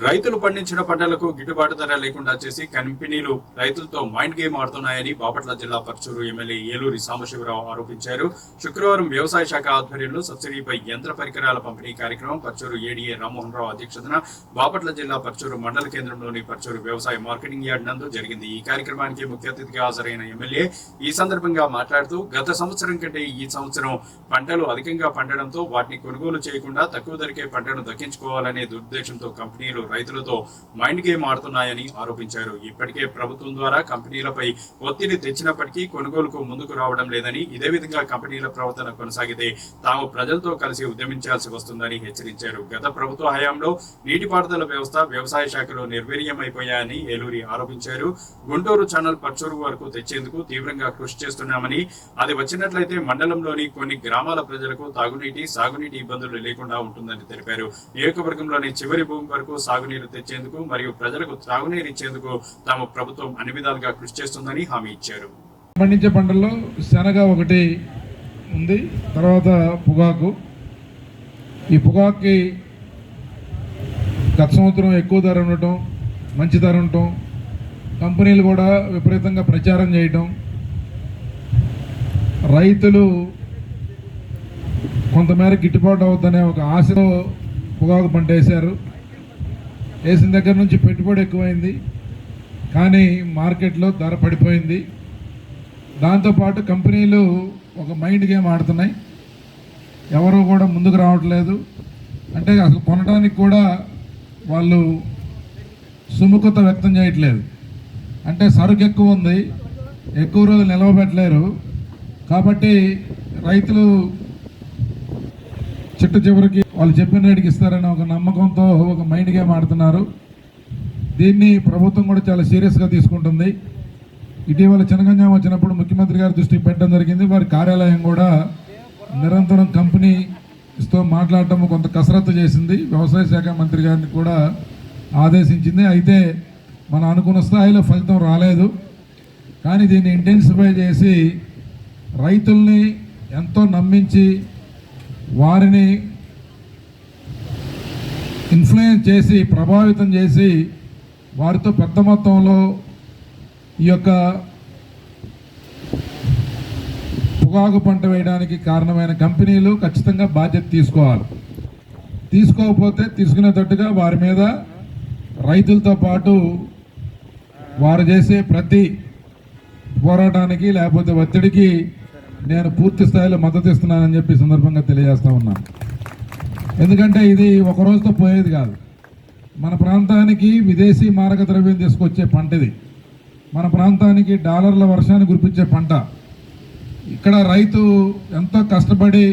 రైతులు పండించిన పంటలకు గిట్టుబాటు ధర లేకుండా చేసి కంపెనీలు రైతులతో మైండ్ గేమ్ ఆడుతున్నాయని బాపట్ల జిల్లా పర్చూరు ఎమ్మెల్యే ఏలూరి సాంబశివరావు ఆరోపించారు. శుక్రవారం వ్యవసాయ శాఖ ఆధ్వర్యంలో సబ్సిడీపై యంత్ర పరికరాల పంపిణీ కార్యక్రమం పర్చూరు ఏడీఏ రామ్మోహన్ రావు అధ్యక్షతన బాపట్ల జిల్లా పర్చూరు మండల కేంద్రంలోని పర్చూరు వ్యవసాయ మార్కెటింగ్ యార్డ్ నందు జరిగింది. ఈ కార్యక్రమానికి ముఖ్య అతిథిగా హాజరైన ఎమ్మెల్యే ఈ సందర్భంగా మాట్లాడుతూ గత సంవత్సరం కంటే ఈ సంవత్సరం పంటలు అధికంగా పండడంతో వాటిని కొనుగోలు చేయకుండా తక్కువ ధరకే పంటను దక్కించుకోవాలనే దురుద్దేశంతో కంపెనీలు రైతులతో మైండ్ గేమ్ ఆడుతున్నాయని ఆరోపించారు. ఇప్పటికే ప్రభుత్వం ద్వారా కంపెనీలపై ఒత్తిడి తెచ్చినప్పటికీ కొనుగోలుకు ముందుకు రావడం లేదని, ఇదే విధంగా కంపెనీల ప్రవర్తన కొనసాగితే తాము ప్రజలతో కలిసి ఉద్యమించాల్సి వస్తుందని హెచ్చరించారు. గత ప్రభుత్వ హయాంలో నీటిపారుదల వ్యవస్థ, వ్యవసాయ శాఖలో నిర్వీర్యమైపోయాయని ఏలూరి ఆరోపించారు. గుంటూరు ఛానల్ పర్చూరు వరకు తెచ్చేందుకు తీవ్రంగా కృషి చేస్తున్నామని, అది వచ్చినట్లయితే మండలంలోని కొన్ని గ్రామాల ప్రజలకు తాగునీటి, సాగునీటి ఇబ్బందులు లేకుండా ఉంటుందని తెలిపారు. నియోజకవర్గంలోని చివరి భూమి వరకు సాగునీరు తెచ్చేందుకు మరియు ప్రజలకు త్రాగునీరు ఇచ్చేందుకు తమ ప్రభుత్వం అన్ని విధాలుగా కృషి చేస్తుందని హామీ ఇచ్చారు. పండించే పంటల్లో శనగ ఒకటి ఉంది, తర్వాత పొగాకు. ఈ పొగాకుకి గత సంవత్సరం ఎక్కువ ధర ఉండటం, మంచి ధర ఉండటం, కంపెనీలు కూడా విపరీతంగా ప్రచారం చేయటం, రైతులు కొంతమేర గిట్టుబాటు అవుతుందనే ఒక ఆశతో పొగాకు పంట వేశారు. వేసిన దగ్గర నుంచి పెట్టుబడి ఎక్కువైంది, కానీ మార్కెట్లో ధర పడిపోయింది. దాంతోపాటు కంపెనీలు ఒక మైండ్ గేమ్ ఆడుతున్నాయి. ఎవరు కూడా ముందుకు రావట్లేదు. అంటే అసలు కొనడానికి కూడా వాళ్ళు సుముఖత వ్యక్తం చేయట్లేదు. అంటే సరుకు ఎక్కువ ఉంది, ఎక్కువ రోజులు నిలవబెట్టలేరు. కాబట్టి రైతులు చివరికి వాళ్ళు చెప్పిన రేటుకి ఇస్తారని ఒక నమ్మకంతో ఒక మైండ్ గేమ్ ఆడుతున్నారు. దీన్ని ప్రభుత్వం కూడా చాలా సీరియస్గా తీసుకుంటుంది. ఇటీవల చినగంజాం వచ్చినప్పుడు ముఖ్యమంత్రి గారి దృష్టికి పెట్టడం జరిగింది. వారి కార్యాలయం కూడా నిరంతరం కంపెనీతో మాట్లాడటం కొంత కసరత్తు చేసింది. వ్యవసాయ శాఖ మంత్రి గారిని కూడా ఆదేశించింది. అయితే మనం అనుకున్న స్థాయిలో ఫలితం రాలేదు. కానీ దీన్ని ఇంటెన్సిఫై చేసి రైతుల్ని ఎంతో నమ్మించి వారిని ఇన్ఫ్లుయెన్స్ చేసి, ప్రభావితం చేసి, వారితో పెద్ద మొత్తంలో ఈ యొక్క పొగాకు పంట వేయడానికి కారణమైన కంపెనీలు ఖచ్చితంగా బాధ్యత తీసుకోవాలి. తీసుకోకపోతే తీసుకునేటట్టుగా వారి మీద రైతులతో పాటు వారు చేసే ప్రతి పోరాటానికి లేకపోతే ఒత్తిడికి నేను పూర్తి స్థాయిలో మద్దతు ఇస్తున్నానని చెప్పి సందర్భంగా తెలియజేస్తా ఉన్నాను. ఎందుకంటే ఇది ఒక రోజుతో పోయేది కాదు. మన ప్రాంతానికి విదేశీ మారక ద్రవ్యం తీసుకొచ్చే పంట ఇది. మన ప్రాంతానికి డాలర్ల వర్షాన్ని కురిపించే పంట. ఇక్కడ రైతు ఎంతో కష్టపడి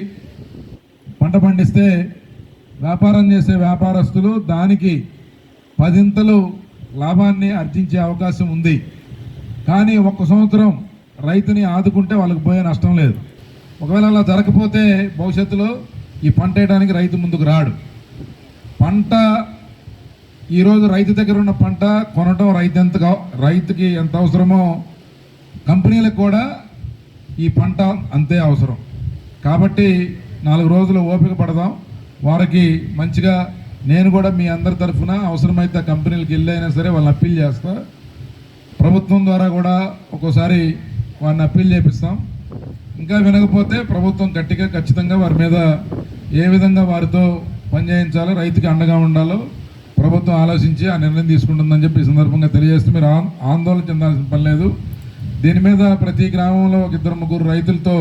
పంట పండిస్తే వ్యాపారం చేసే వ్యాపారస్తులు దానికి 10 లాభాన్ని ఆర్జించే అవకాశం ఉంది. కానీ ఒక్క సంవత్సరం రైతుని ఆదుకుంటే వాళ్ళకి పోయే నష్టం లేదు. ఒకవేళ అలా జరగకపోతే భవిష్యత్తులో ఈ పంట వేయడానికి రైతు ముందుకు రాడు. పంట ఈరోజు రైతు దగ్గర ఉన్న పంట కొనడం రైతుకి ఎంత అవసరమో కంపెనీలకు కూడా ఈ పంట అంతే అవసరం. కాబట్టి 4 రోజులు ఓపిక పడదాం. వారికి మంచిగా నేను కూడా మీ అందరి తరఫున అవసరమైతే కంపెనీలకు వెళ్ళైనా సరే వాళ్ళని అప్పీల్ చేస్తా. ప్రభుత్వం ద్వారా కూడా ఒక్కోసారి వారిని అప్పీల్ చేపిస్తాం. ఇంకా వినకపోతే ప్రభుత్వం గట్టిగా ఖచ్చితంగా వారి మీద ఏ విధంగా వారితో పనిచేయించాలో, రైతుకి అండగా ఉండాలో ప్రభుత్వం ఆలోచించి ఆ నిర్ణయం తీసుకుంటుందని చెప్పి ఈ సందర్భంగా తెలియజేస్తూ మీరు ఆందోళన చెందాల్సిన పని లేదు. దీని మీద ప్రతి గ్రామంలో 2-3 రైతులతో